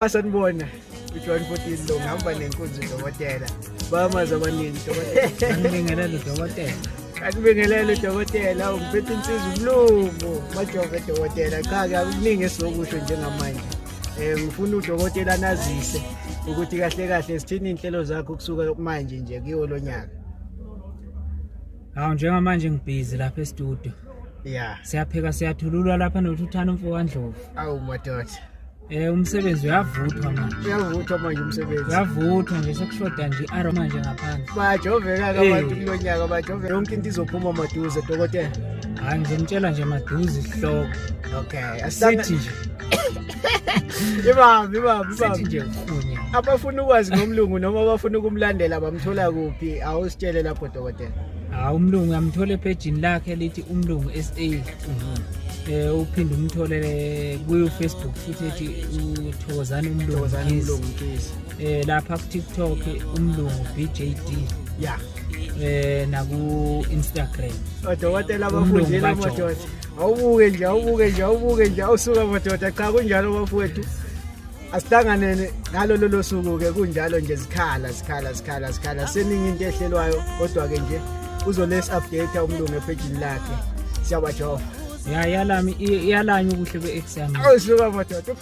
Sanibona u-114 lo ngihamba nenkunzi udokotela bayamazi abaningi udokotela Ngibingelele udokotela. Akubingelele udokotela ungiphethe insizwa uMlungu majove udokotela cha akuningi esizokusho njengamanje ngifuna udokotela nazise ukuthi kahle kahle sithini inhlelo zakho kusuka manje nje kuyo lo nyaka. Hawu njengamanje ngibhizi lapha e-studio. Yeah. Siyapheka siyathululwa lapha noThuthana Mfowandlovu. Awu madoda. Umsebenzi uyavuthwa manje. Uyavuthwa manje umsebenzi. Uyavuthwa nje sekushoda nje aroma nje ngaphandle. Bajoveka abantu kulo nyaka bajove yonke into izophuma maduze dokotela. Hayi ngizomtshela nje maduze isihloko. Okay. Asithi nje. Ibambi. Sithi nje ufunye. Abafuna ukwazi ngomlungu noma abafuna ukumlandela bamthola kuphi awusitshele lapho dokotela. Hawu uMlungu uyamthola epagini lakhe lithi uMlungu SA. Uphinde umtholele ku Facebook futhi ethi uthokozana uMlungu. Lapha ku TikTok uMlungu BJD. Yeah. Naku Instagram. Odokotela abafundile amadoda. Awubuke nje awusuka madoda cha kunjalo bafowethu. Asihlangane ngalo lolo suku ke kunjalo nje sikhala seningi into ehlelwayo kodwa ke nje uzolesi update uMlungu epagini lakhe. Siyabajova. Yalami iyalanya ubuhle beexam. Awusuka madoda.